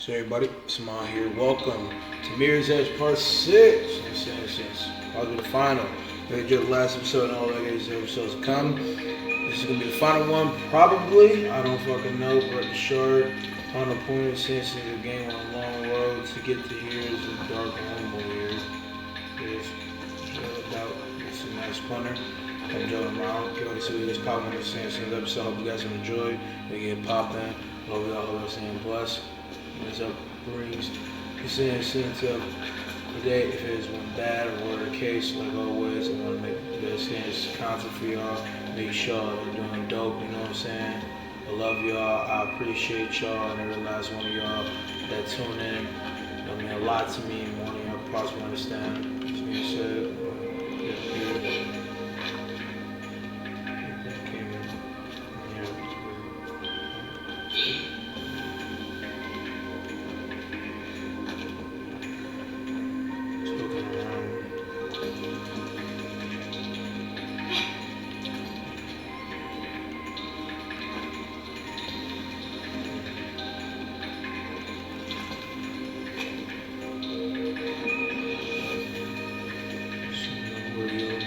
So everybody, Smile here. Welcome to Mirror's Edge Part 6. Since probably the final. We enjoyed the last episode and all the other episodes to come. This is gonna be the final one, probably. I don't fucking know, but the shard on the point of since the game on a long road to get to here is a dark home here. There's about it's a nice punter. I'm Joe around. Get ready to see what's popping on the Samsung episode. Hope you guys enjoy. We get popping. Hope you all are staying blessed. What's up, Marines? This is up today. If it's one bad or whatever the case, like always, I want to make the best content for y'all. Make sure you're doing dope, you know what I'm saying? I love y'all. I appreciate y'all and every last one of y'all that tune in. It mean a lot to me, and one of y'all possibly understand. This being said,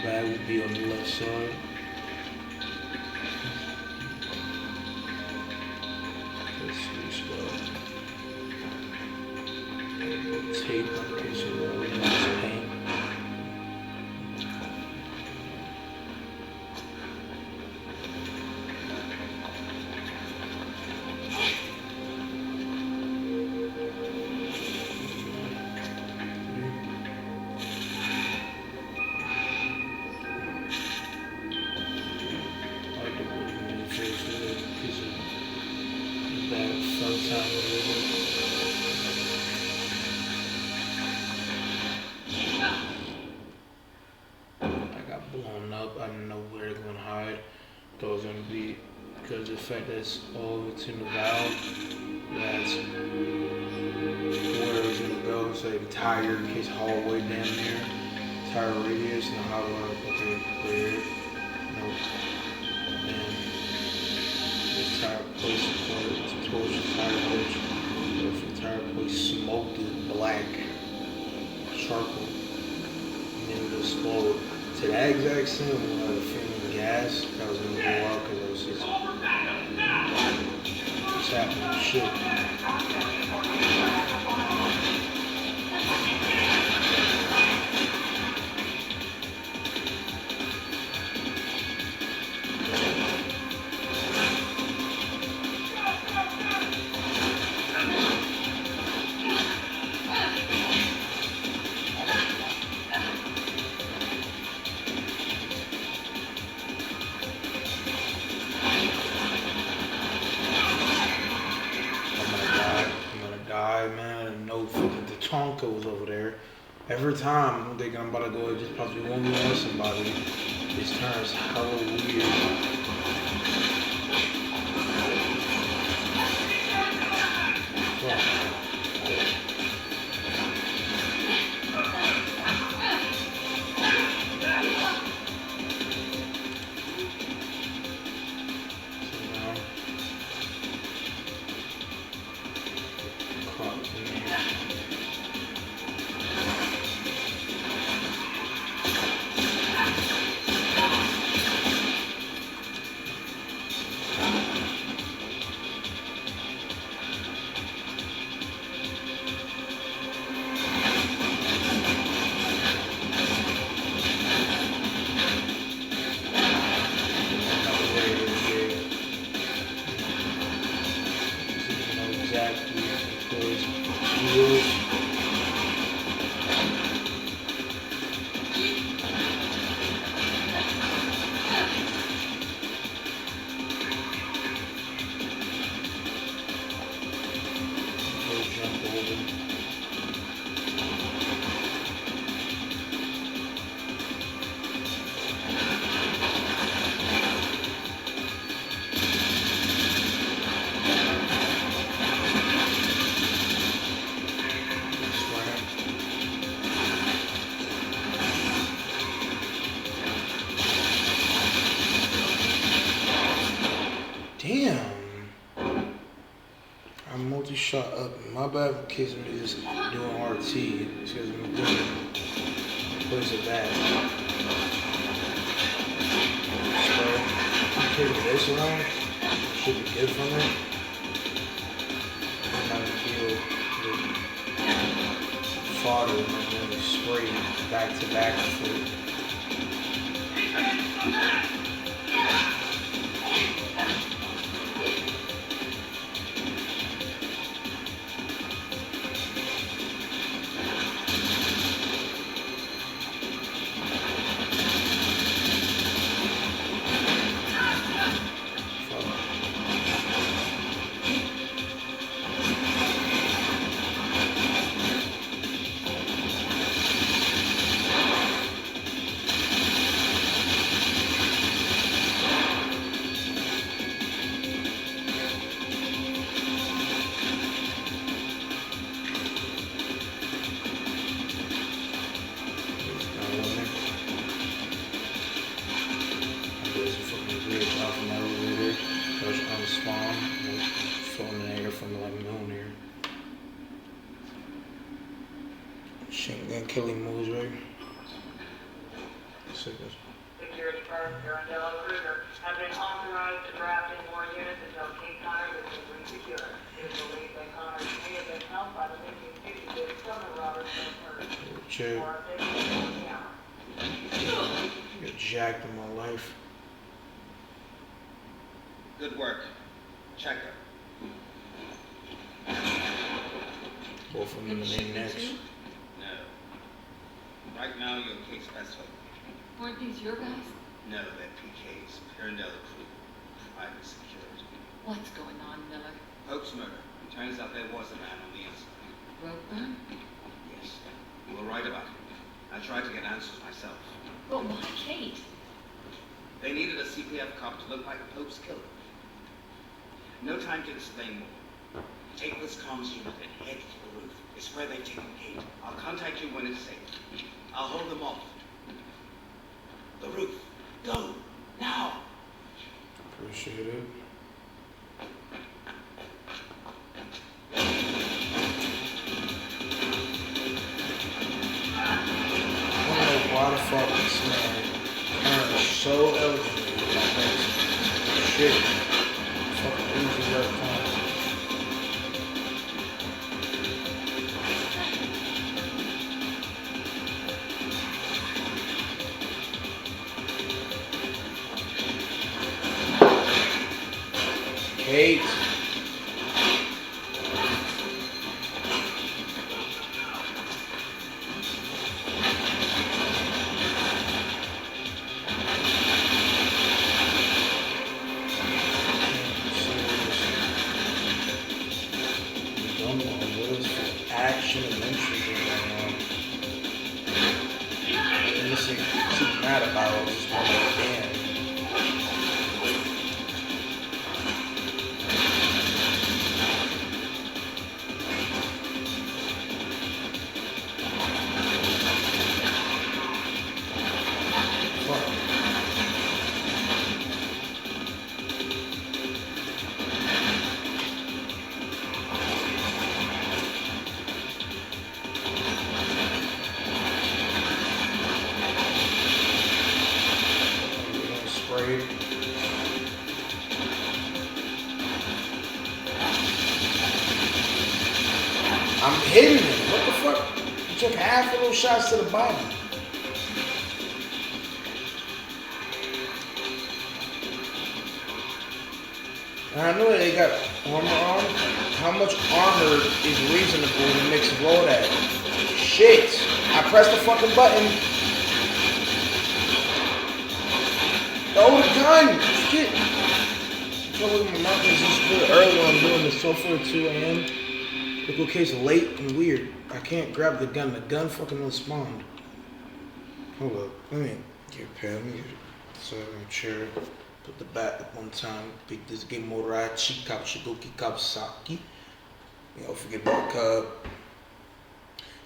bag would be on the left side. Let's see stuff. Tape on a piece of wood and just paint. I got blown up. I didn't know where to go and hide. Thought it was gonna be because of the fact that it's all to the valve. That's where it was gonna go. So the tire case hallway down there. Tire radius and how do I clear it? Nope. And this tire place support, it's a torch tire place. If the tire place smoked it black charcoal and then it would explode. To that exact scene when I was feeling gas that was gonna go out because it was just happening shit. Man, no fucking the Tonka was over there. Every time I'm thinking I'm about to go just possibly one on somebody, this turns hella weird. my bad for kids me just doing RT. It's because I'm doing where's it bad? So, carry this around. Should be good from it. I'm not feel the fodder and then spray back to back with it. Shingun killing moves, right? Security firm Durandela Kruger have been authorized to draft in more units until Kate Connor has been re-secured. It is believed that Connor may have been held by the missing fugitive from the Robertson murder. Chill. More officials on the hour. Get jacked in my life. Good work. Checker. Both of them in the main next. No. Right now, you're case special. Weren't these your guys? No, they're PK's. Pirandella crew. Private security. What's going on, Miller? Pope's murder. It turns out there was a man on the inside. Ropeburn? Yes. You were right about it. I tried to get answers myself. But why Kate? They needed a CPF cop to look like the Pope's killer. No time to explain more. Take this comms unit and head to the roof. It's where they've taken Kate. I'll contact you when it's safe. I'll hold them off. The roof. Go. Now. Appreciate it. I don't know why the fuck this man turned so elegantly. Shit. Fucking easy work time. Kate. Don't know what is the action and interest going on. And this is super mad about it. Just one again. Sprayed. I'm hitting him. What the fuck? He took half of those shots to the body. And I know they got armor on. How much armor is reasonable to mix and roll that? Shit. I pressed the fucking button. Oh, the gun! Shit! So look at my mouth is just really early on doing this, 12:42 a.m. Look, okay, it's late and weird. I can't grab the gun. The gun fucking respond. Hold up. Let me get a pen. Let me get so I'm chair. Put the bat up one time. Pick this game Morai Chikap Shigoki Kapsaki. You know, forget about cup.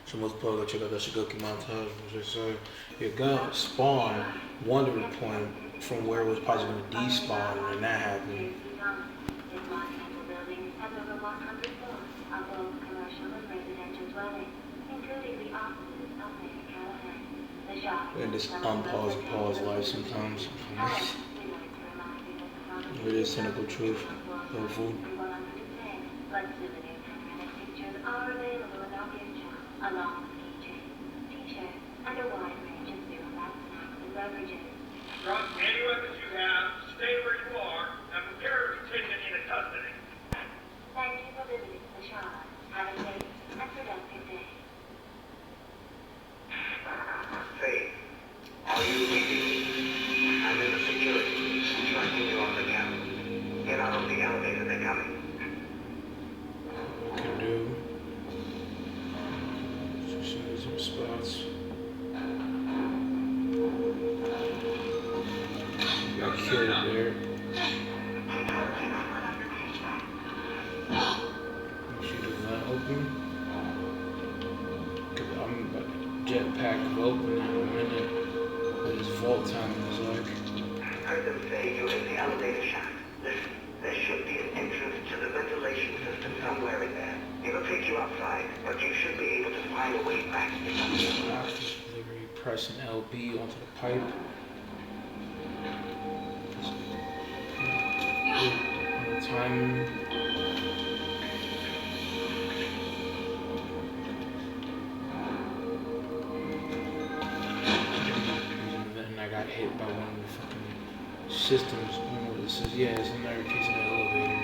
So most probably check out that Shigoki montage. So your gun spawn wondering point from where it was possibly going to despawn, and that happened. And just unpause and pause life sometimes. It is cynical truth. Helpful. Drop any weapons you have, stay where you are, and prepare to be taken into custody. Thank you for visiting the Shard. Have a safe and productive day. Faith, are you reading me? I'm in the security, tracking you on the camera. Get out of the elevator, they're coming. Can do. Just show you some spots. Got killed there. Shoot the vent open. Cause I'm about to jetpack open in a minute. What his vault time is like. Heard them say you're in the elevator shaft. Listen, there should be an entrance to the ventilation system somewhere in there. It'll take you outside, but you should be able to find a way back. After delivery, press an LB onto the pipe. Time. And I got hit by one of the fucking systems. I don't know what this is. Yeah, it's another piece of the elevator.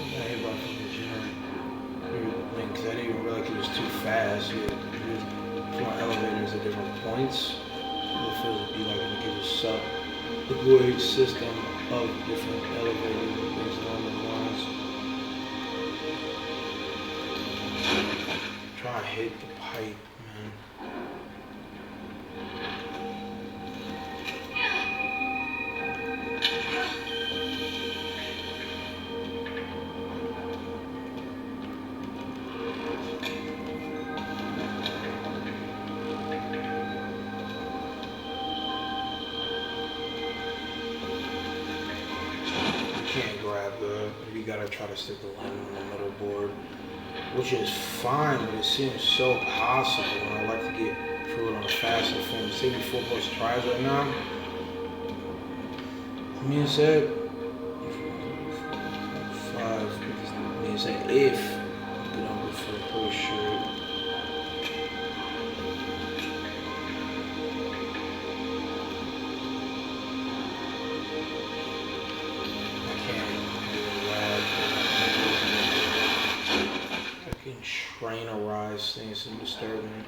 I got hit by a fucking giant. Because I didn't even realize it was too fast. Yeah, if my elevators at different points. It feels to be like when it gives us up the gauge system of different elevators and things along those lines. Try to hit the pipe, man. Can't grab the, you gotta try to stick the landing on the middle board, which is fine, but it seems so possible, and I like to get through it on a faster form. It's taking 4+ tries right now. Me said 5, me said if get over for the push shirt. Trainerize things and disturbing.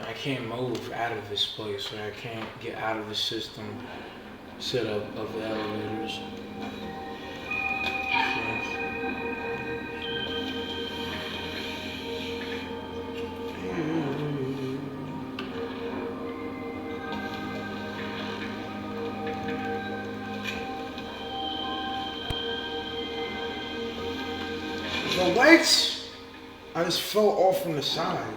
I can't move out of this place, so I can't get out of the system setup of the elevators. The lights, I just fell off from the side.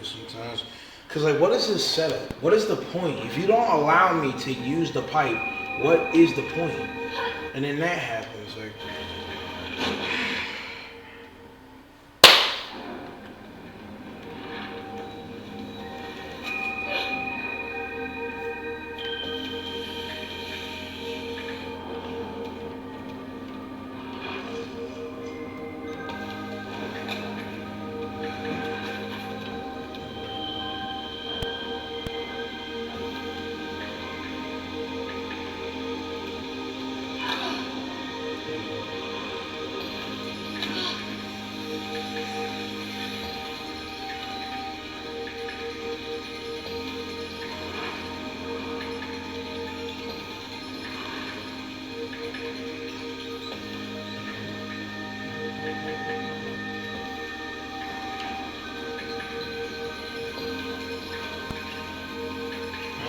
Sometimes, because like, what is this setup? What is the point? If you don't allow me to use the pipe, what is the point? And then that happens, like.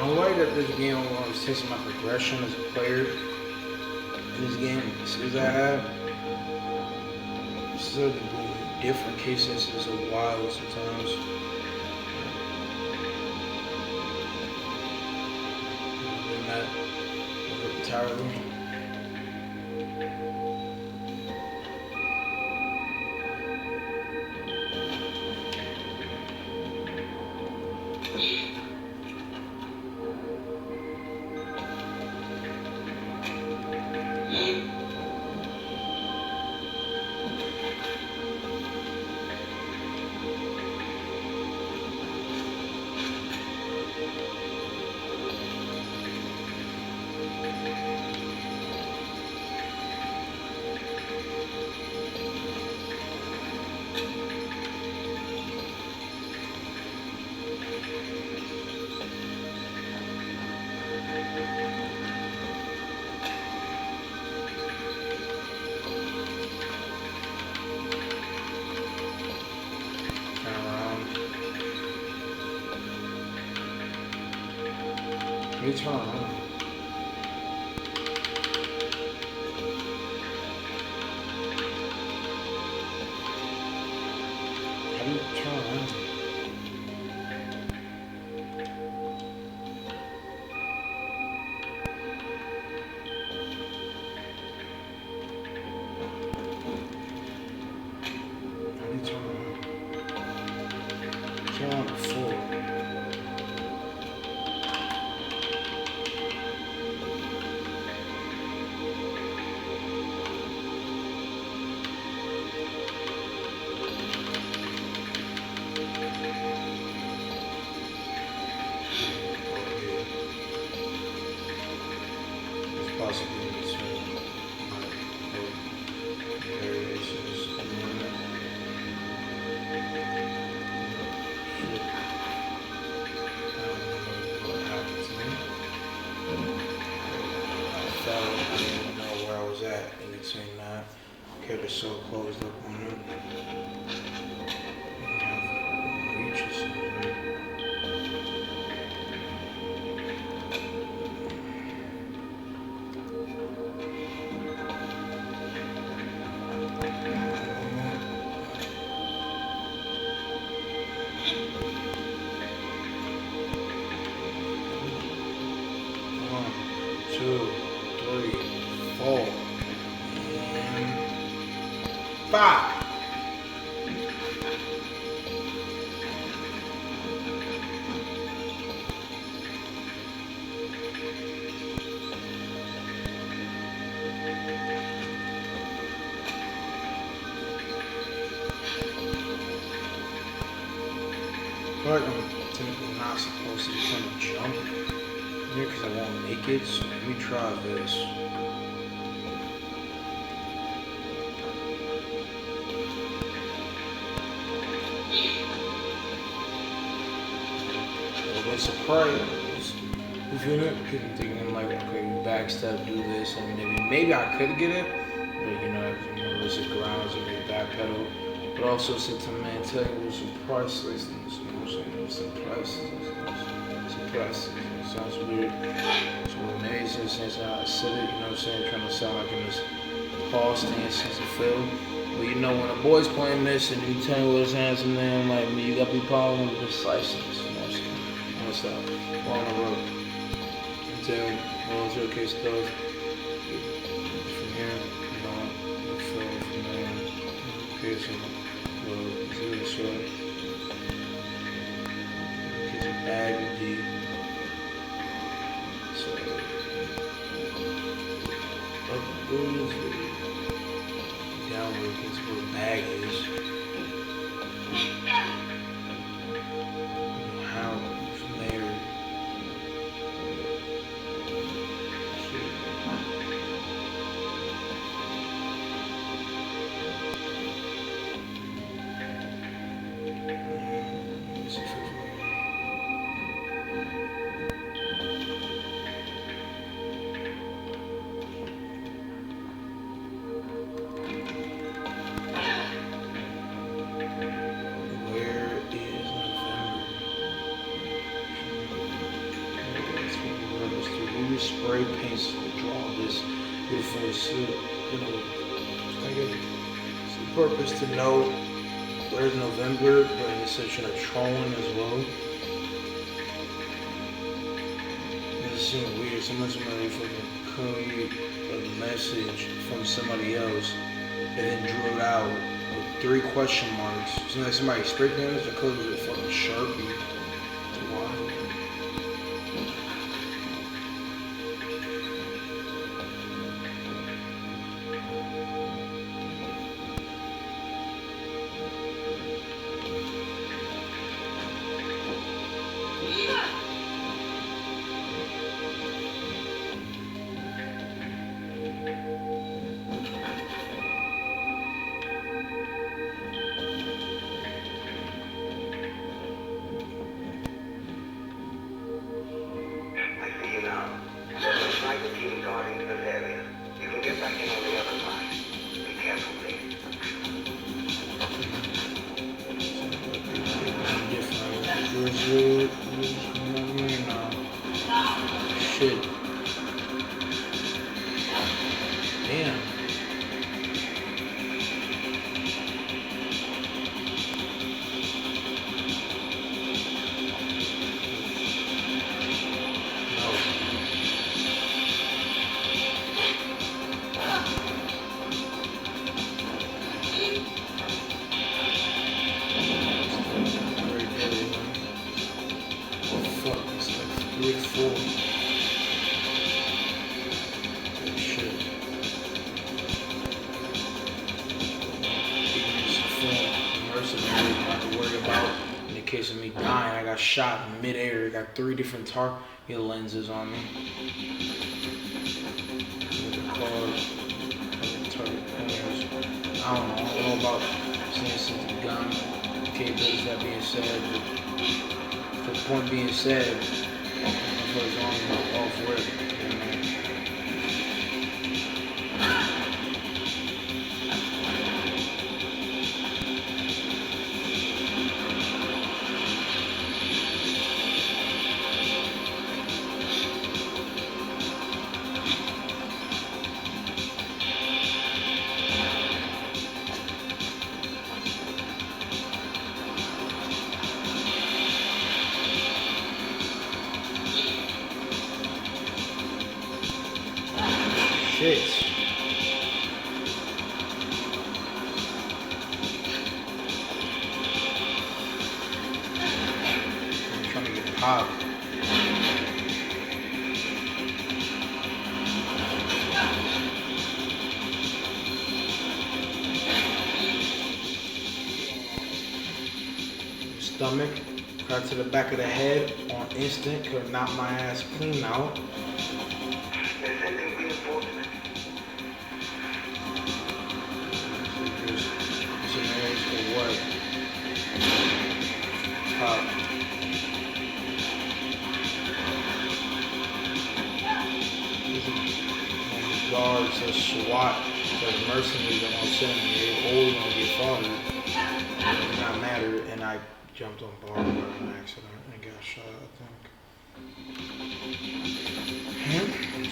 I like that this game was testing my progression as a player in this game. As soon as I have, still doing different cases is a while sometimes. Doing that entirely. Let me turn around. How do you turn around? How do you turn around? Turn on the floor. Possibly some variations in there. I don't know what happened to me. I fell, I didn't know where I was at in between that. Kept it so closed up on it. I didn't have reach or something. One, two, three, four, and 5. I feel like I'm technically not supposed to be trying to jump here because I won't make it, so let me try this. Well, it's a surprise. You feel it? Because I'm thinking like, okay, you backstep, do this, and maybe I could get it, but you know, it's a grounds and a backpedal. But also, since I'm man, tell you with some priceless things, you know what I'm saying? Some priceless. It sounds weird. So amazing since I said it, you know what I'm saying? Trying to sound like in this Paul stance since the film. But you know, when a boy's playing this and you tell me what his handsome man like me, you got to be problem with this license. You know what I'm saying? What's up? On the road. Until, well, it's okay stuff. From here, you know, we feel from there. Okay, so, well, it's really short. It's a bag of D. So, up goes downward, that's where the bag is. How from there. Let's see if Where is November? spray paints to draw this beautiful suit. You know, I guess it's the purpose to know where's November, but in the section of trolling as well. It seems weird. Somebody fucking code a message from somebody else and then drew it out with 3 question marks. Seems like somebody spray painted the code with a fucking Sharpie. It's wild. I see you now. There's a sniper team guarding this area. You can get back in on the other side. Be careful, please. Shit. Damn. Fuck, it's like 3 or 4. Shit. Mercenary, not to worry about in the case of me dying. I got shot in midair. I got 3 different target lenses on me. I don't know about sensitive gun capabilities. That being said, but for the point being said, for as long as I'm off rip, you know. Shit. I'm trying to get popped. Stomach, cut to the back of the head on instant, could knock my ass clean out. They're sending reinforcements. Missionaries for what? Pop. Guards, a SWAT, the mercenaries that want to send me, they always want to get fodder. It does not matter, and I jumped on barbed wire on accident and got shot, I think.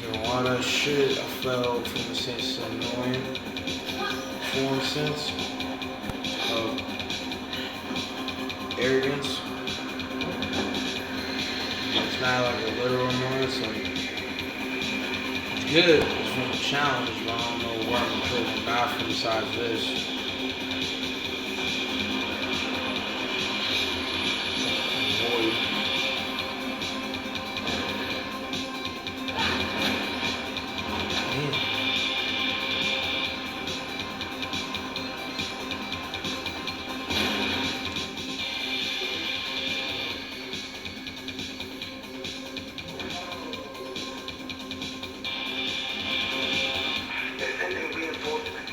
Doing a lot of shit. I fell from a sense of annoying form sense of arrogance. It's not like a literal annoyance, like it's good, it's from a challenge, but I don't know what I'm trying to die for besides this. Void. Man. They're sending reinforcements.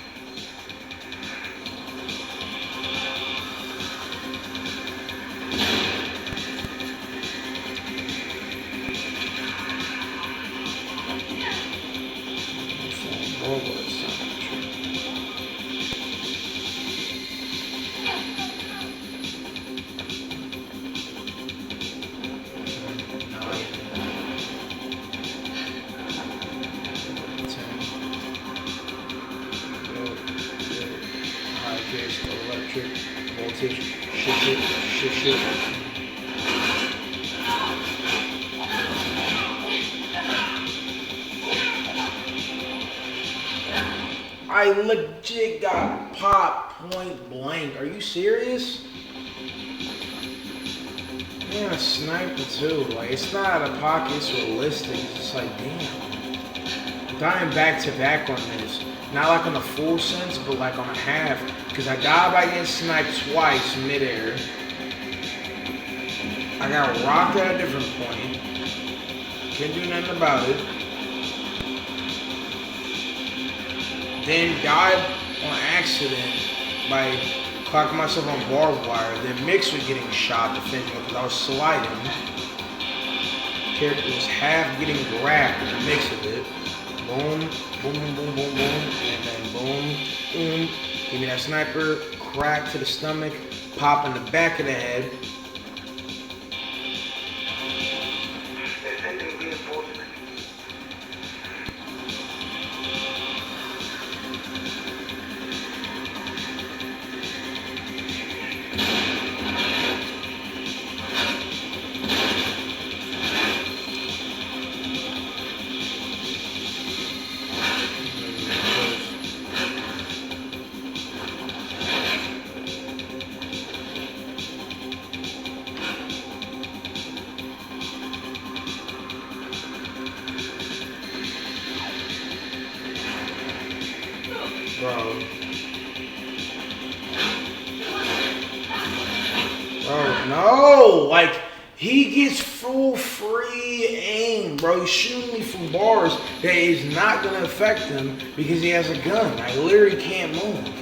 Shit. I legit got popped point blank. Are you serious? Man, a sniper too. Like, it's not out of pocket, it's realistic. It's just like, damn. Dying back to back on this. Not like on a full sense, but like on a half. Because I died by getting sniped twice midair. I got rocked at a different point. Can't do nothing about it. Then died on accident by clocking myself on barbed wire. Then mixed with getting shot defending because I was sliding. Character was half getting grabbed in the mix of it. Boom, boom, boom, boom, boom, and then boom, boom. Give me that sniper, crack to the stomach, pop in the back of the head. They're sending reinforcements. Bro, no! Like, he gets full free aim, bro. He's shooting me from bars that is not gonna affect him because he has a gun. I literally can't move.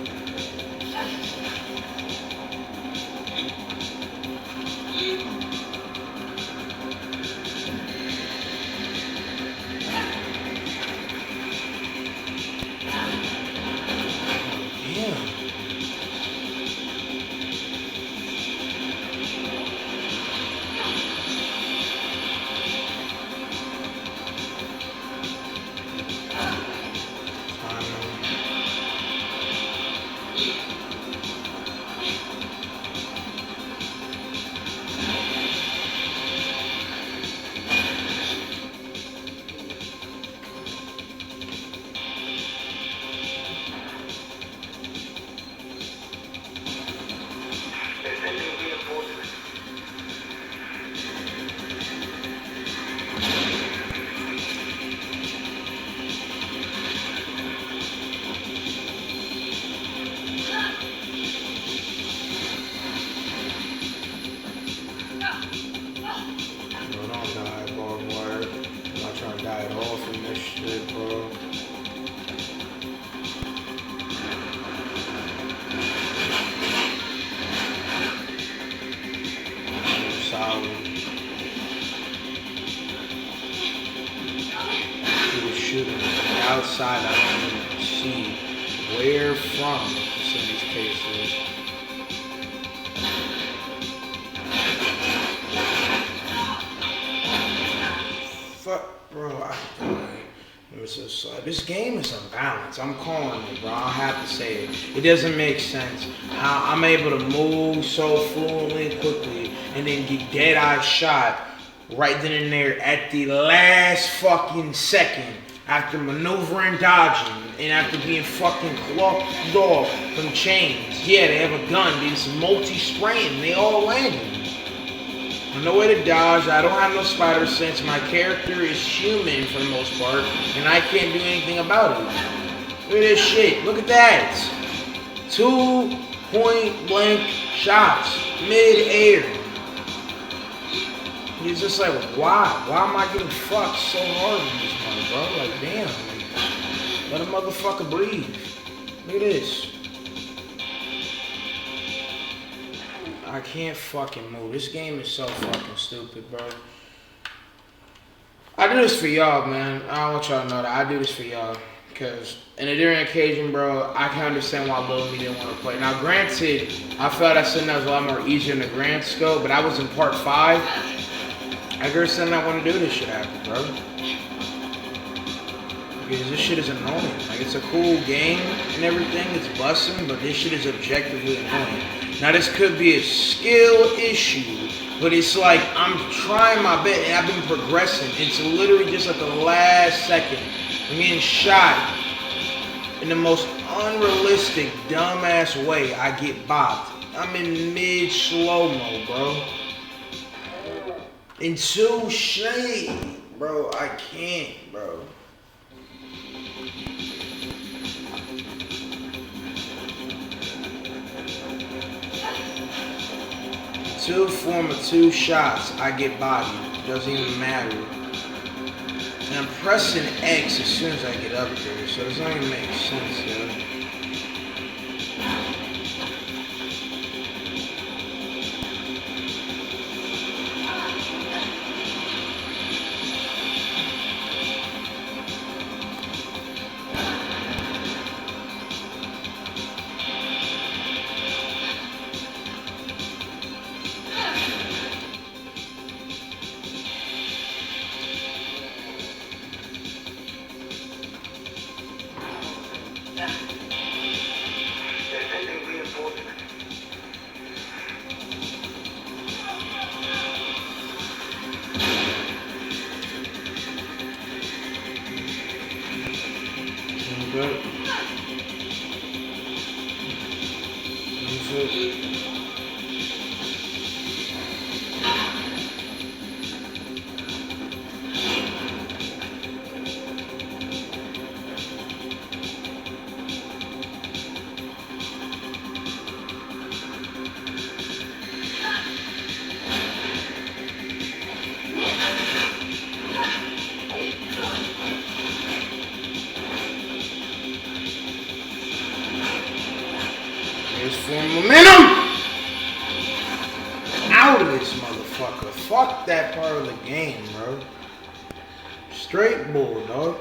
Outside, I don't even see where from in these cases. Fuck, bro. This game is unbalanced. I'm calling it, bro. I have to say it. It doesn't make sense how I'm able to move so fluently and quickly and then get dead-eye shot right then and there at the last fucking second. After maneuvering, dodging, and after being fucking clocked off from chains. Yeah, they have a gun, but it's multi-spraying. They all landing. I know where to dodge. I don't have no spider sense. My character is human for the most part, and I can't do anything about it. Look at this shit. Look at that. 2 point-blank shots, mid-air. He's just like, why? Why am I getting fucked so hard in this one, bro? Like, damn. Like, let a motherfucker breathe. Look at this. I can't fucking move. This game is so fucking stupid, bro. I do this for y'all, man. I don't want y'all to know that. I do this for y'all. Because in a different occasion, bro, I can understand why Lil Me didn't want to play. Now, granted, I felt that something that was a lot more easier in the grand scope, but I was in part 5. I guess then I want to do this shit after, bro. Because this shit is annoying. Like, it's a cool game and everything. It's busting, but this shit is objectively annoying. Now this could be a skill issue, but it's like I'm trying my best and I've been progressing. It's literally just at the last second. I'm getting shot in the most unrealistic, dumbass way. I get bopped. I'm in mid slow-mo, bro. In two shade, bro. I can't, bro. Two form of two shots, I get bodied. Doesn't even matter. And I'm pressing X as soon as I get up there, so it doesn't even make sense, yo. They're sending reinforcements. Okay. Here's for momentum! Out of this motherfucker. Fuck that part of the game, bro. Straight bull, dog.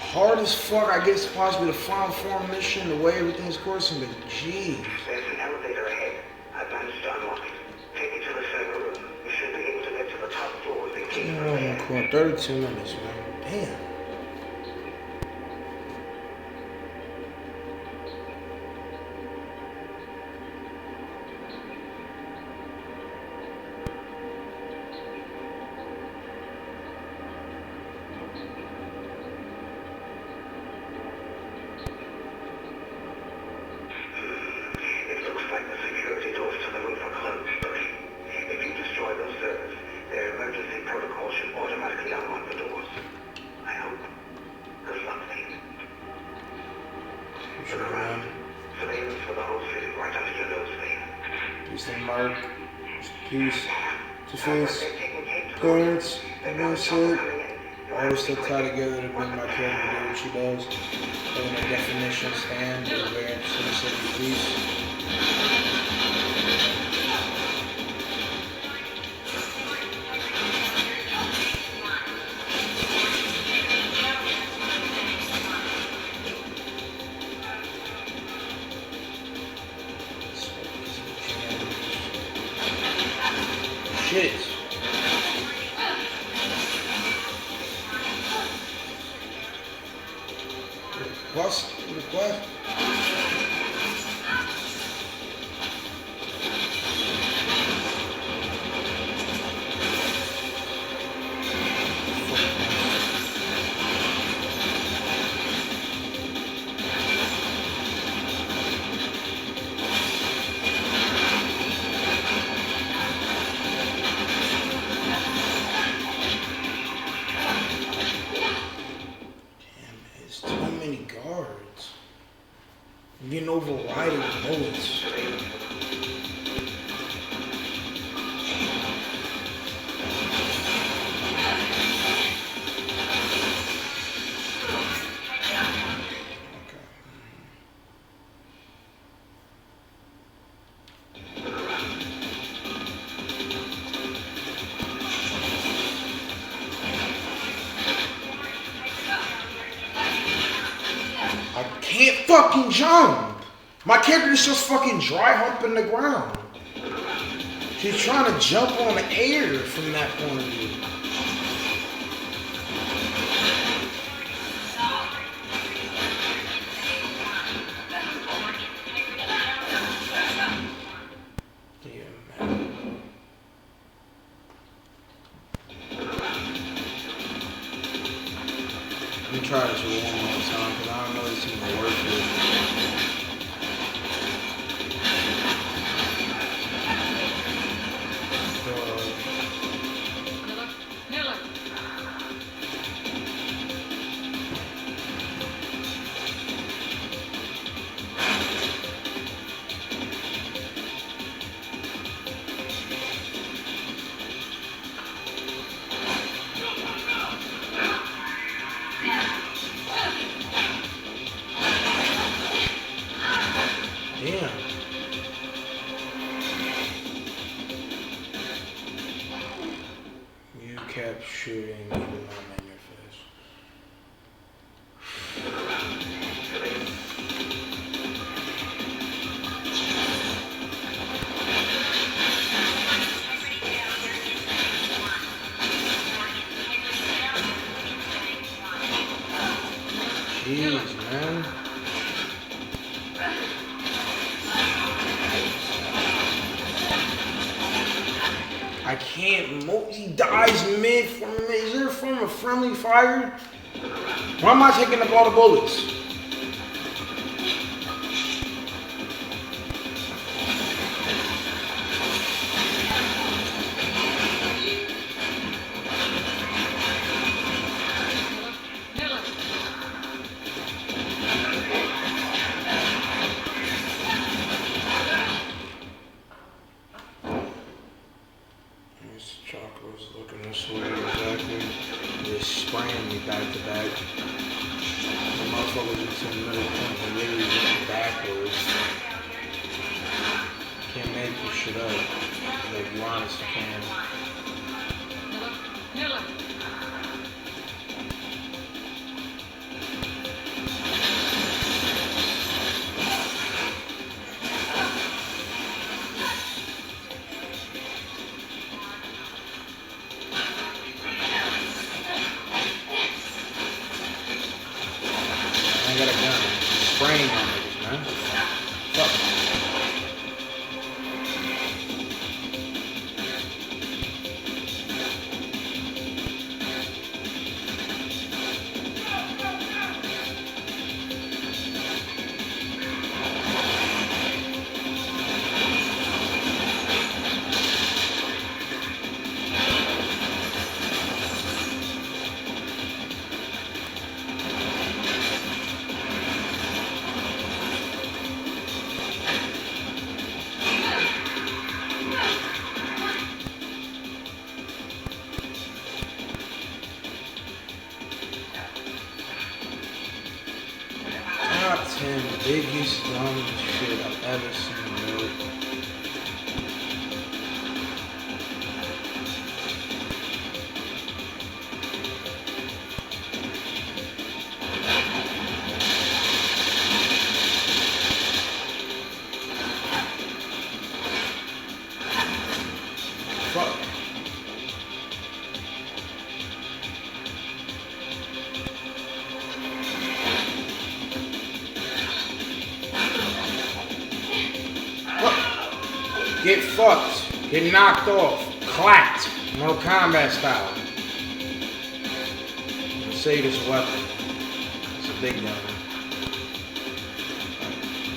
Hard as fuck, I guess, possibly the final form mission, the way everything's coursing, but jeez. There's an elevator ahead. I've managed to unlock it. Take it to the server room. You should be able to get to the top floor with the key from there. Cool. 32 minutes, man. Damn. It looks like the security doors to the roof are closed, but if you destroy those servers, their emergency protocol should automatically unlock the doors. I hope. Good luck, mate. Look around. Surveillance for the whole city right under your nose, mate. Peace to Mark. Peace to Face. Parents. Everyone said. All this stuff tied together to bring my character to do what she does. Having a definition stand is very interesting to say the least. Shit. Request. It's too many guards. I'm getting overridden with bullets. I can't fucking jump. My character is just fucking dry humping the ground. She's trying to jump on the air from that point of view. me try this one more time because I don't know this is gonna work here. Miller. Damn. You kept shooting even though I'm in your face. Jeez, man. I can't move. He dies mid from. Is there from a friendly fire? Why am I taking up all the bullets? Miller. This chocolate's looking this way exactly. They're spraying me back to back. The motherfuckers into the middle point and literally looking backwards. Can't make this shit up. Like, you honestly can. Miller. I got a gun. Spraying on niggas, man. Fuck. Top 10 biggest dumbest shit I've ever seen, bro. Fuck. Get fucked. Get knocked off. Clapped. Mortal Kombat style. I'm gonna say this weapon. It's a big gun.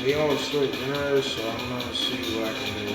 We all straight winners, so I'm gonna see what I can do.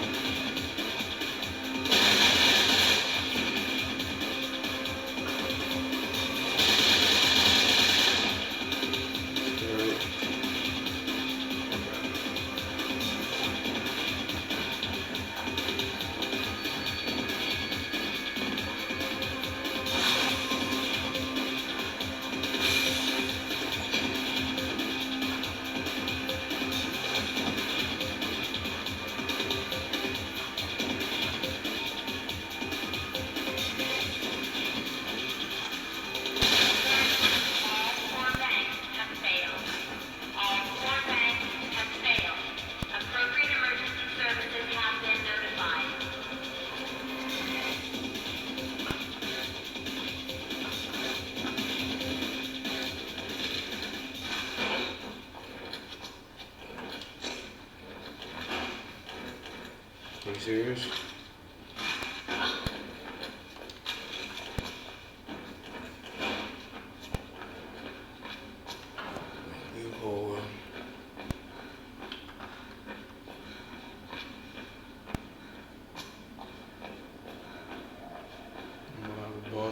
Are you serious?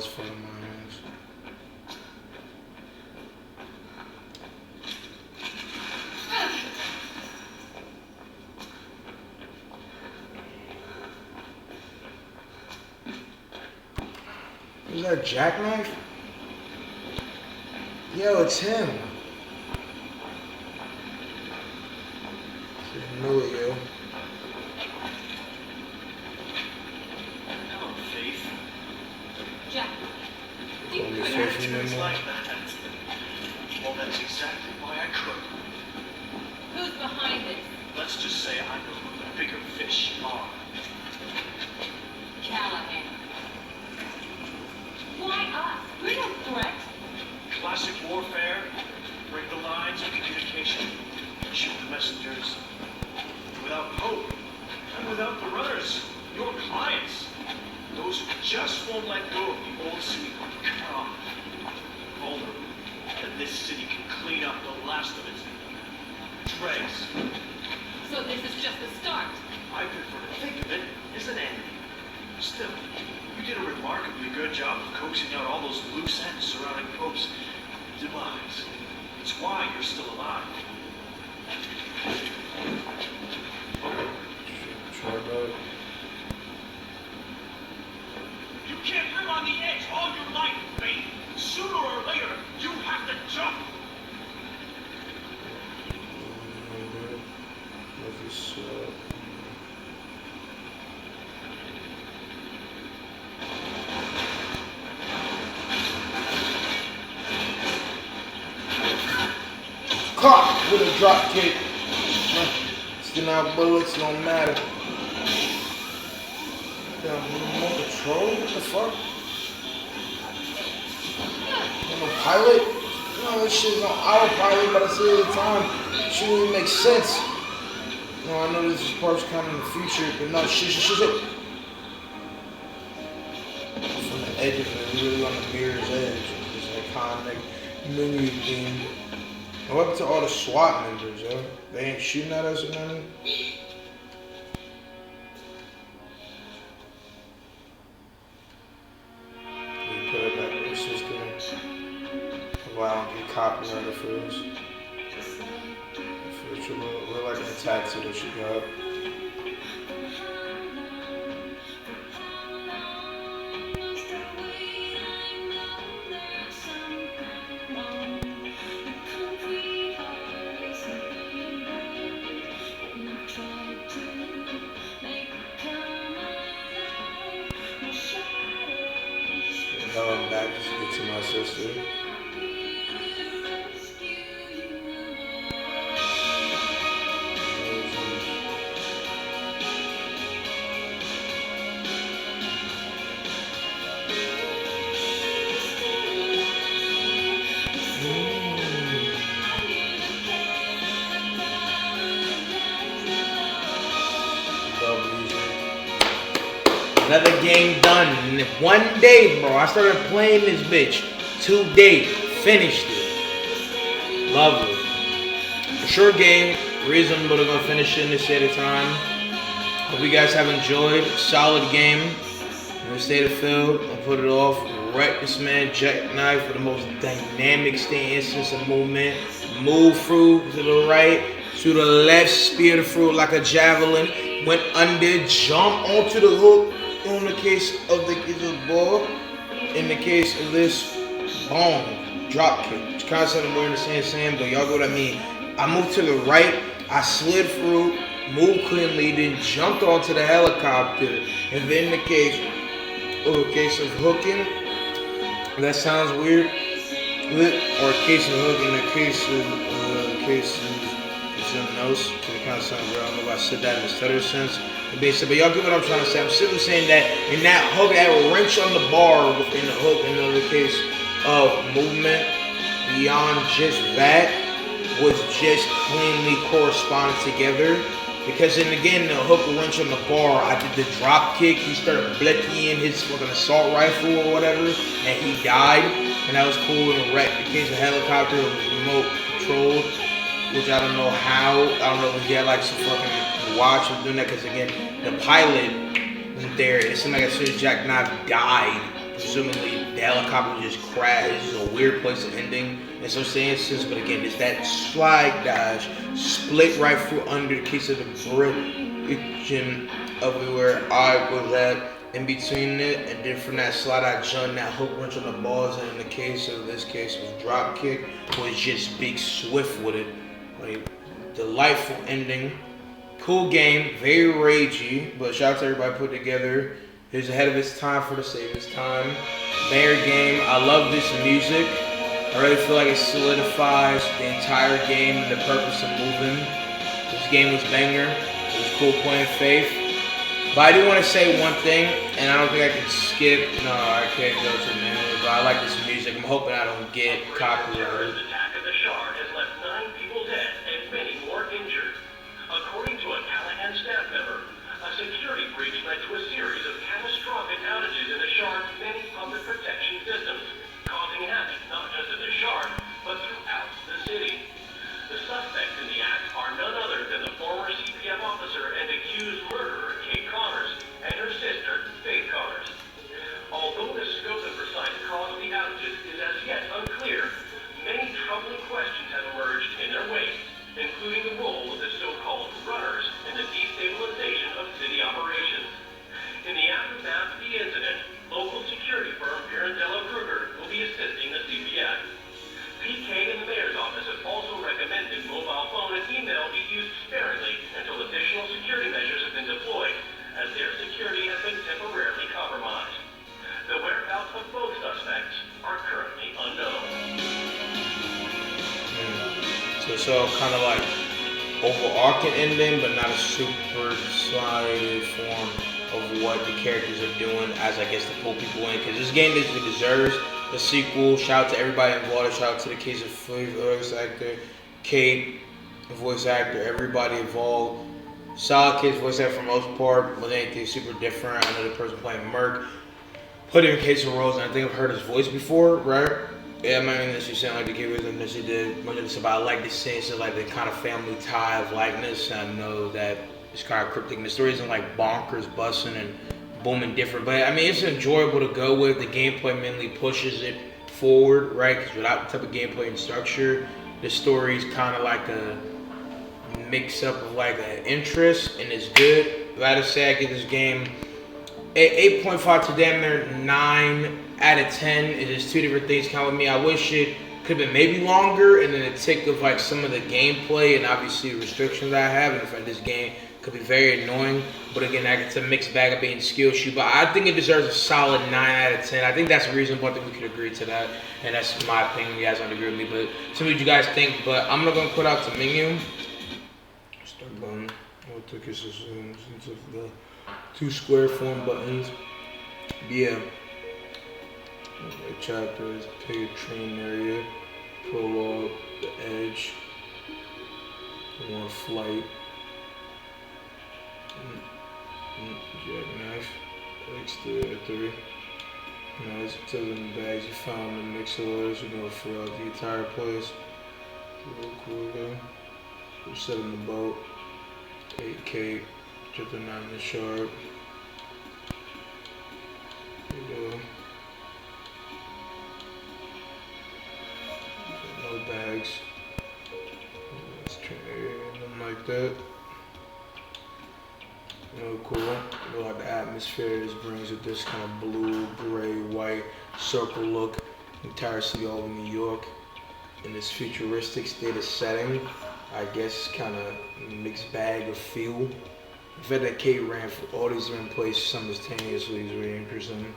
it's fun of my hands. Is that a jackknife? Yo, it's him. I knew it, yo. Hello, Faith. Jack. Call me You Faith Attitudes anymore. like that. Well, that's exactly why I could. Who's behind this? Let's just say I know who the bigger fish are. Callahan. Why us? We're no threat. Classic warfare. Break the lines of communication. Shoot the messengers. Without hope. And without the runners. Your clients. Those who just won't let go of the old city come. Vulnerable. And this city can clean up the last of its dregs. So this is just the start. I prefer to think of it as an end. Still, you did a remarkably good job of coaxing out all those loose ends surrounding Pope's demise. It's why you're still alive. Try that. You can't live on the edge all your life, Faith. Sooner or later, you have to jump. Love this, Caught with a drop kick. Still out bullets, don't matter. Damn, remote control? What the fuck? I'm a pilot? No, this shit's on autopilot, but I see it all the time. Shit really makes sense. No, I know this is parts kind of in the future, but no, shit. From the edge of it, really on the mirror's edge. This iconic menu theme. What happened to all the SWAT members, yo? They ain't shooting at us or nothing? We put it back in the system. Wow, get copyrighted for this. We're like a tattoo that you got. Now I'm back just to get to my sister. Another game done in one day, bro. I started playing this bitch today. Finished it. Lovely. A short game. Reasonable to go finish it in this set of time. Hope you guys have enjoyed. Solid game. I'm gonna stay the field and put it off. Wreck this man, Jackknife, for the most dynamic instance of movement. Move through to the right, to the left, spear the fruit like a javelin. Went under, jump onto the hook. In the case of the ball, in the case of this, boom, drop kick. It's concept we're in the same, but y'all know what I mean. I moved to the right, I slid through, moved cleanly, then jumped onto the helicopter. And then the case of hooking, that sounds weird, or a case of hooking, the case of something else, it kind of sounds weird. I don't know if I said that in a stutter sense. But y'all get what I'm trying to say. I'm simply saying that in that hook, that wrench on the bar within the hook, in the case of movement, beyond just that, was just cleanly corresponded together. Because then again, the hook wrench on the bar, I did the drop kick, he started bleckying his fucking assault rifle or whatever, and he died, and that was cool. And wrecked the case of helicopter, it was remote controlled, which I don't know how. I don't know if he had like some fucking watch of doing that, because again, the pilot was there. It seemed like as soon as Jackknife died, presumably the helicopter just crashed. It's just a weird place of ending in some instances, but again, it's that slide dash split right through under the case of the bridge of where I was at in between it, and then from that slide I jumped that hook wrench on the balls, and in the case of this case was drop kick, was just big swift with it. Like, delightful ending. Cool game, very ragey, but shout out to everybody put together. It was ahead of its time for the save its time. Banger game. I love this music. I really feel like it solidifies the entire game and the purpose of moving. This game was banger. It was cool playing Faith. But I do want to say one thing, and I don't think I can skip. No, I can't go to a minute, but I like this music. I'm hoping I don't get copyrighted. Terrorist attack at the Shard has left 9 people dead and many more injured. According to a Callahan staff member, a security breach led to a series of catastrophic outages in the Shard's many public protection systems, causing havoc not just in the Shard, but throughout the city. The suspects in the act are none other than the former CPF officer and accused murderer Kate Connors and her sister, Faith Connors. Although the scope and precise cause of the outages is as yet unclear, many troubling questions have emerged in their wake, including the role of the so-called runners in the destabilization of city operations. In the aftermath of the incident, local security firm Pirandello Kruger will be assisting the CPF. PK and the mayor's office have also recommended mobile phone and email be used sparingly until additional security measures have been deployed, as their security has been temporarily compromised. The whereabouts of both suspects are currently unknown. So it's all kind of like overarching ending, but not a super slided form of what the characters are doing as, I guess, to pull people in. Because this game basically deserves a sequel. Shout out to everybody involved. Shout out to the case of voice actor, Kate, voice actor, everybody involved. Solid Kid's voice actor for the most part, but anything super different. I know the person playing Merc put in Case of Rose, and I think I've heard his voice before, right? Yeah, I'm not even necessarily saying like the kid was necessarily did much of this, but I like this sense of like the kind of family tie of likeness. And I know that it's kind of cryptic, and the story isn't like bonkers, busting and booming different, but I mean it's enjoyable to go with. The gameplay mainly pushes it forward, right? Because without the type of gameplay and structure, the story is kind of like a mix up of like an interest, and it's good. I gotta say I give this game 8.5 to damn near 9 out of 10. It is two different things count with me. I wish it could have been maybe longer, and then the tick of like some of the gameplay and obviously restrictions I have, and if this game could be very annoying. But again, it's a mixed bag of being skill shoot. But I think it deserves a solid 9 out of 10. I think that's reasonable. I think we could agree to that, and that's my opinion. You guys don't agree with me, but tell me what you guys think. But I'm not gonna put out the menu. Start button. What took us into the 2 square form buttons. Yeah. Chapters, pay train area, prologue, the edge, one flight, jackknife, exterior 3. Nice, tilting the bags you found in the mix of orders. We're going throughout the entire place. Real cool there. We're setting the boat. 8K, tripping out in the Shard. There you go. No bags. Let's try anything like that. Real cool. I like the atmosphere this brings with this kind of blue, gray, white circle look. Entire city all over New York in this futuristic state of setting. I guess kind of mixed bag of feel. The fact that Kate ran for all these different places simultaneously is really interesting.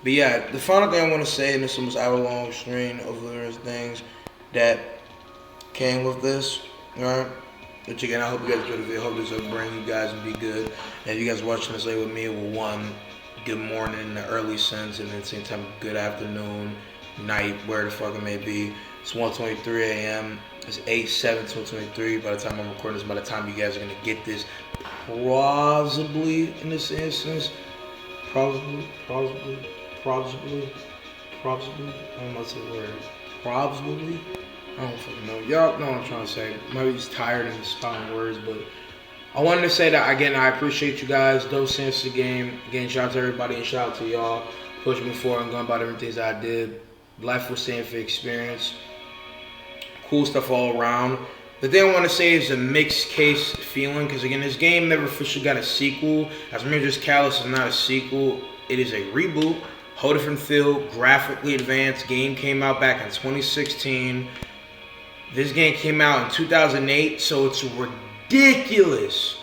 But yeah, the final thing I want to say, and this almost hour-long string of various things that came with this, right? Which again, I hope you guys enjoyed the video. I hope this will bring you guys and be good. And if you guys watching this late with me, well, one, good morning in the early sense, and at the same time, good afternoon, night, where the fuck it may be. It's 1:23 a.m. It's 8/7/2023. By the time I'm recording this, by the time you guys are gonna get this, possibly in this instance, probably. I don't know what's the word. Probably. I don't fucking know. Y'all know what I'm trying to say. Maybe he's tired of spelling words, but I wanted to say that again. I appreciate you guys. Dope sense of the game. Again, shout out to everybody and shout out to y'all. pushing me forward and going about different things I did. Life was staying for experience. Cool stuff all around. The thing I want to say is a mixed case feeling, because again, this game never officially got a sequel. As Mirror's Edge Catalyst is not a sequel, it is a reboot. Whole different feel, graphically advanced. Game came out back in 2016. This game came out in 2008, so it's ridiculous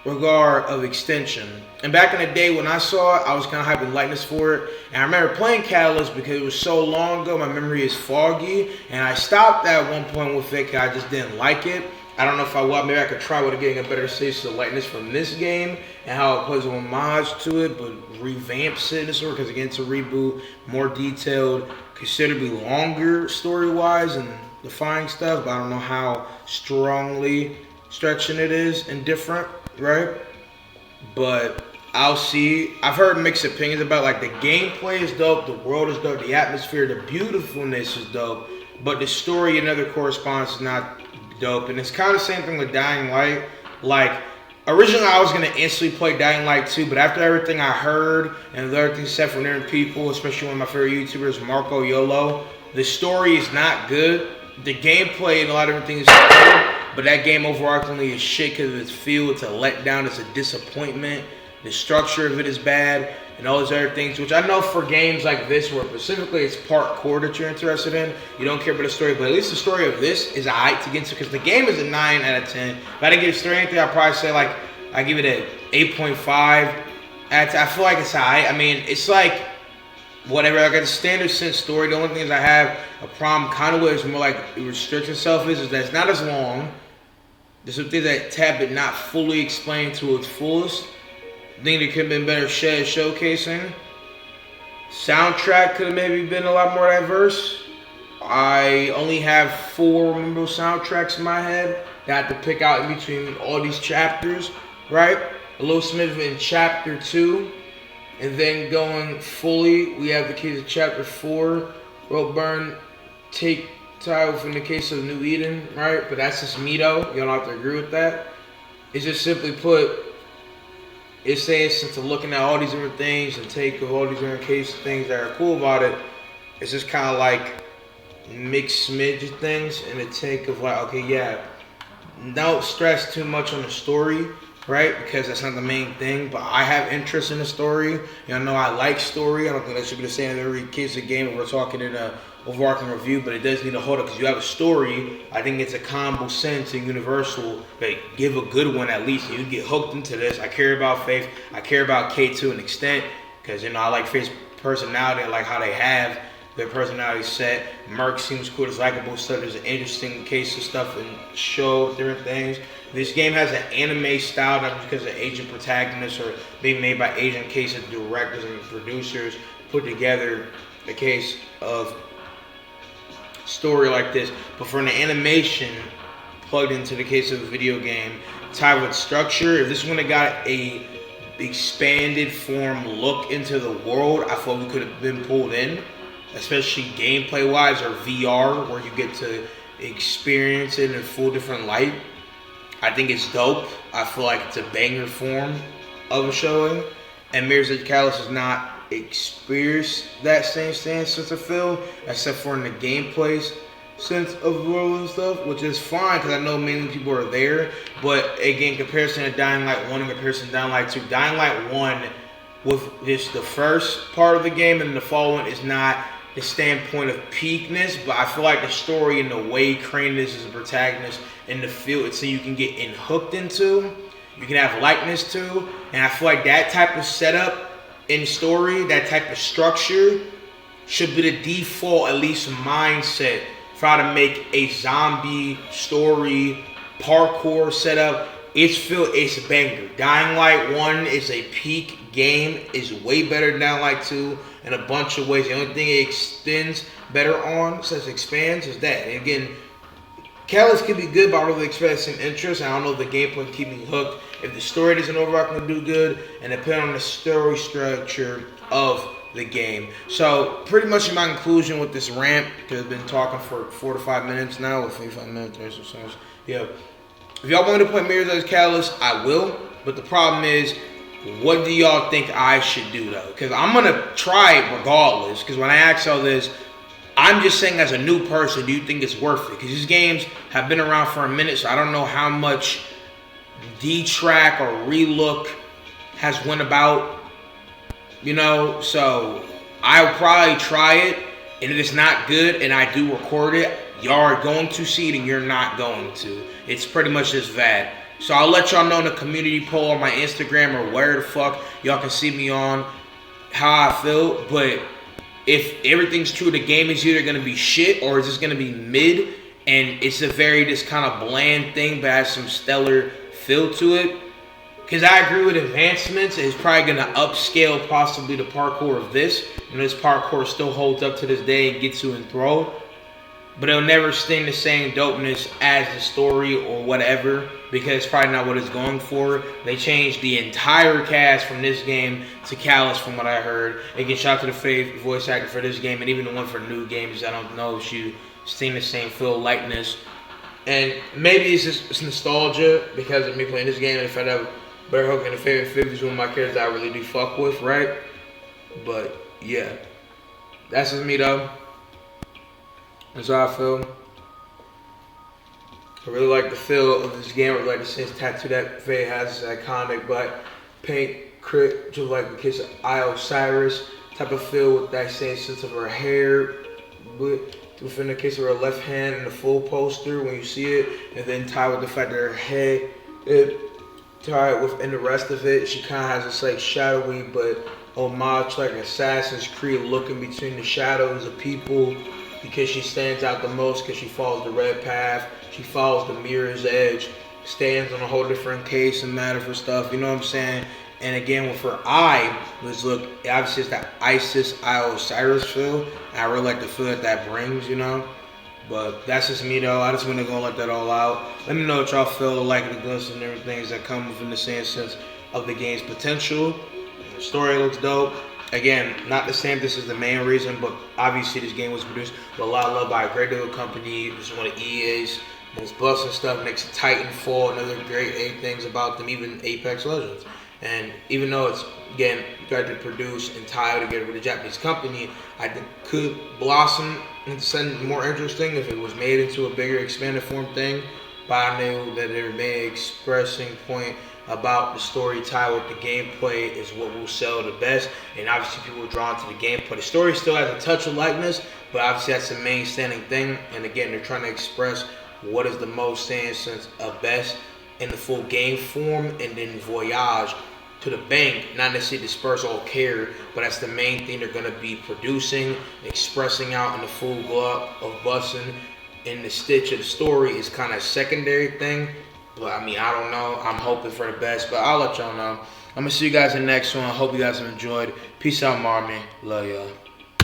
regard of extension. And back in the day when I saw it, I was kind of hyping lightness for it. And I remember playing Catalyst because it was so long ago, my memory is foggy. And I stopped at one point with it because I just didn't like it. I don't know if I will. Maybe I could try with getting a better sense of lightness from this game and how it plays a homage to it, but revamps it this because again, it's a reboot, more detailed, considerably longer story-wise and defining stuff, but I don't know how strongly stretching it is and different, right? But I'll see. I've heard mixed opinions about like the gameplay is dope, the world is dope, the atmosphere, the beautifulness is dope, but the story and other correspondence is not dope. And it's kind of the same thing with Dying Light. Like, originally I was going to instantly play Dying Light 2, but after everything I heard and everything said from different people, especially one of my favorite YouTubers, Marco Yolo, the story is not good. The gameplay and a lot of different things is good, but that game overarchingly is shit because of its feel. It's a letdown. It's a disappointment. The structure of it is bad and all those other things, which I know for games like this where specifically it's parkour that you're interested in, you don't care about the story, but at least the story of this is alright to get into because the game is a 9 out of 10. If I didn't give the story anything, I'd probably say like, I give it an 8.5. I feel like it's alright. I mean, it's like, whatever, I got the standard sense story. The only things I have a problem kind of with is more like it restricts itself is that it's not as long. There's some things that tab it not fully explained to its fullest. I think it could have been better showcasing. Soundtrack could have maybe been a lot more diverse. I only have 4 memorable soundtracks in my head that I have to pick out in between all these chapters, right? A little Smith in chapter 2. And then going fully, we have the case of chapter 4. Rope Burn, take title from the case of New Eden, right? But that's just me though. You don't have to agree with that. It's just simply put, it's saying since I'm looking at all these different things and take of all these different cases, things that are cool about it, it's just kind of like mixed smidge of things and a take of like, okay, yeah, don't stress too much on the story, right? Because that's not the main thing, but I have interest in the story. You know I like story. I don't think that should be the same in every case of game if we're talking in a overarching review, but it does need to hold up because you have a story. I think it's a combo sense and universal, but give a good one at least. You get hooked into this. I care about Faith. I care about K to an extent because, I like Faith's personality. I like how they have their personality set. Merc seems cool. It's likable stuff. There's an interesting case of stuff and show different things. This game has an anime style, not because of Asian protagonists or being made by Asian case of directors and producers put together a case of story like this, but for an animation plugged into the case of a video game, tied with structure, if this one had got a expanded form look into the world, I thought we could have been pulled in, especially gameplay wise or VR, where you get to experience it in a full different light. I think it's dope. I feel like it's a banger form of a showing, and Mirror's Edge Catalyst is not experience that same sense of feel, except for in the gameplay sense of the world and stuff, which is fine because I know many people are there. But again, comparison to Dying Light 1 and comparison to Dying Light 2, Dying Light 1 with just the first part of the game and the following is not the standpoint of peakness, but I feel like the story and the way Crane is as a protagonist and the feel it's so you can get hooked into, you can have likeness to, and I feel like that type of setup in story, that type of structure should be the default, at least mindset, for how to make a zombie story parkour setup. It's a banger. Dying Light 1 is a peak game, is way better than Dying Light 2 in a bunch of ways. The only thing it extends better on, says expands, is that. And again, Catalyst could be good, but I don't really expect some interest. I don't know if the gameplay can keep me hooked. If the story doesn't overall do good, and depending on the story structure of the game. So pretty much in my conclusion with this rant, because I've been talking for 4 to 5 minutes now, or 55 minutes or so. Yeah. If y'all want me to play Mirror's Edge Catalyst, I will. But the problem is, What do y'all think I should do though? Because I'm gonna try it regardless. Because when I ask all this, I'm just saying as a new person, do you think it's worth it? Because these games have been around for a minute, so I don't know how much D-Track or Relook has went about, you know. So I'll probably try it, and if it's not good and I do record it, y'all are going to see it and you're not going to. It's pretty much just that. So I'll let y'all know in the community poll on my Instagram or where the fuck y'all can see me on how I feel. But if everything's true, the game is either going to be shit or it's just going to be mid. And it's a very just kind of bland thing, but has some stellar feel to it. Because I agree with advancements. It's probably going to upscale possibly the parkour of this. And this parkour still holds up to this day and gets you enthralled. But it'll never sting the same dopeness as the story or whatever, because it's probably not what it's going for. They changed the entire cast from this game to Callus, from what I heard. Again, shout out to the voice actor for this game, and even the one for new games. I don't know if you sting the same feel likeness. And maybe it's just nostalgia because of me playing this game. And if I have Bear Hook and the Favorite Fib is one of my characters I really do fuck with, right? But yeah, that's just me though. That's how I feel. I really like the feel of this game. I really like the sense tattoo that Faye has. It's iconic black paint crit, just like the case of Osiris type of feel with that same sense of her hair. Within the case of her left hand in the full poster when you see it, and then tied with the fact that her head, tied within the rest of it, she kind of has this like shadowy but homage like Assassin's Creed looking between the shadows of people. Because she stands out the most, because she follows the red path, she follows the mirror's edge, stands on a whole different case and matter for stuff, you know what I'm saying? And again, with her eye, let's look, obviously it's that Isis, Osiris feel, and I really like the feel that that brings, you know? But that's just me though, I just want to go and let that all out. Let me know what y'all feel, like the glimpses and everything that come within the same sense of the game's potential. The story looks dope. Again, not the same, this is the main reason, but obviously this game was produced with a lot of love by a great deal of company. This is one of EA's most busting stuff, makes Titanfall and other great things about them, even Apex Legends. And even though it's, again, directed, produced, and tied together with a Japanese company, I think could blossom into something more interesting if it was made into a bigger, expanded form thing. But I knew that their main expressing point about the story tied with the gameplay is what will sell the best, and obviously people are drawn to the gameplay. The story still has a touch of likeness, but obviously that's the main standing thing. And again, they're trying to express what is the most sense of best in the full game form, and then voyage to the bank, not necessarily disperse all care, but that's the main thing they're going to be producing, expressing out in the full glow of busting. And the stitch of the story is kind of a secondary thing. But I mean, I don't know. I'm hoping for the best, but I'll let y'all know. I'm going to see you guys in the next one. I hope you guys have enjoyed. Peace out, Marmy. Love y'all.